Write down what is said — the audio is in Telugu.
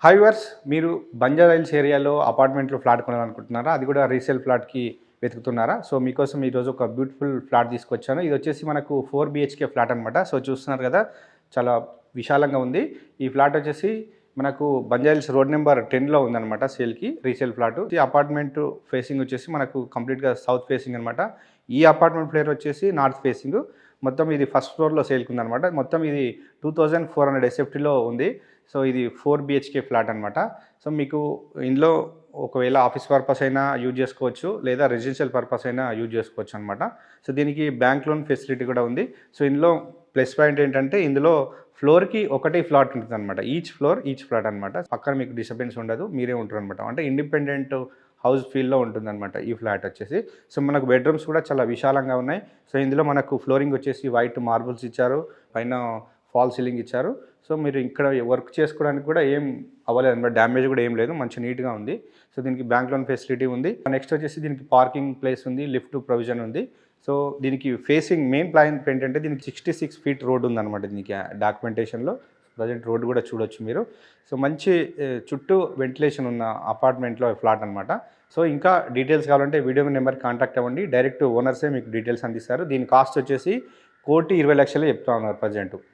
హాయ్ వ్యూవర్స్, మీరు బంజారాహిల్స్ ఏరియాలో అపార్ట్మెంట్లో ఫ్లాట్ కొనాలనుకుంటున్నారా? అది కూడా రీసేల్ ఫ్లాట్‌కి వెతుకుతున్నారా? సో, మీకోసం ఈరోజు ఒక బ్యూటిఫుల్ ఫ్లాట్ తీసుకొచ్చాను. ఇది వచ్చేసి మనకు 4 బీహెచ్‌కే ఫ్లాట్ అనమాట. సో, చూస్తున్నారు కదా! చాలా విశాలంగా ఉంది. ఈ ఫ్లాట్ వచ్చేసి మనకు బంజారాహిల్స్ రోడ్ నెంబర్ 10లో ఉందన్నమాట సేల్‌కి, రీసేల్ ఫ్లాట్. ఈ అపార్ట్మెంట్ ఫేసింగ్ వచ్చేసి మనకు కంప్లీట్‌గా సౌత్ ఫేసింగ్ అనమాట. ఈ అపార్ట్మెంట్ ఫ్లోర్ వచ్చేసి నార్త్ ఫేసింగ్. మొత్తం ఇది ఫస్ట్ ఫ్లోర్‌లో సేల్‌కి ఉందన్నమాట. మొత్తం ఇది 2400 ఎస్ఎఫ్టీలో ఉంది. సో, ఇది 4 బీహెచ్‌కే ఫ్లాట్ అనమాట. సో, మీకు ఇందులో ఒకవేళ ఆఫీస్ పర్పస్ అయినా యూజ్ చేసుకోవచ్చు, లేదా రెసిడెన్షియల్ పర్పస్ అయినా యూజ్ చేసుకోవచ్చు అనమాట. సో, దీనికి బ్యాంక్ లోన్ ఫెసిలిటీ కూడా ఉంది. సో, ఇందులో ప్లస్ పాయింట్ ఏంటంటే ఇందులో ఫ్లోర్‌కి ఒకటే ఫ్లాట్ ఉంటుందన్నమాట. ఈచ్ ఫ్లాట్ అనమాట. పక్కన మీకు డిస్టర్బెన్స్ ఉండదు. మీరే ఉంటారనమాట. అంటే ఇండిపెండెంట్ హౌస్ ఫీల్‌లో ఉంటుందన్నమాట ఈ ఫ్లాట్ వచ్చేసి. సో, మనకు బెడ్‌రూమ్స్ కూడా చాలా విశాలంగా ఉన్నాయి. సో, ఇందులో మనకు ఫ్లోరింగ్ వచ్చేసి వైట్ మార్బుల్స్ ఇచ్చారు. పైన ఫాల్ సీలింగ్ ఇచ్చారు. సో, మీరు ఇక్కడ వర్క్ చేసుకోవడానికి కూడా ఏం అవ్వలేదన్నమాట. డ్యామేజ్ కూడా ఏం లేదు. మంచి నీట్‌గా ఉంది. సో, దీనికి బ్యాంక్ లోన్ ఫెసిలిటీ ఉంది. నెక్స్ట్ వచ్చేసి దీనికి పార్కింగ్ ప్లేస్ ఉంది. లిఫ్ట్ ప్రొవిజన్ ఉంది. సో, దీనికి ఫేసింగ్ మెయిన్ పాయింట్ ఏంటంటే దీనికి 66 ఫీట్ రోడ్ ఉందన్నమాట. దీనికి డాక్యుమెంటేషన్‌లో ప్రజెంట్ రోడ్ కూడా చూడొచ్చు మీరు. సో, మంచి చుట్టూ వెంటిలేషన్ ఉన్న అపార్ట్మెంట్లో ఫ్లాట్ అనమాట. సో, ఇంకా డీటెయిల్స్ కావాలంటే వీడియో నెంబర్కి కాంటాక్ట్ అవ్వండి. డైరెక్ట్ ఓనర్సే మీకు డీటెయిల్స్ అందిస్తారు. దీని కాస్ట్ వచ్చేసి 1,20,00,000 చెప్తా ఉన్నారు ప్రజెంట్.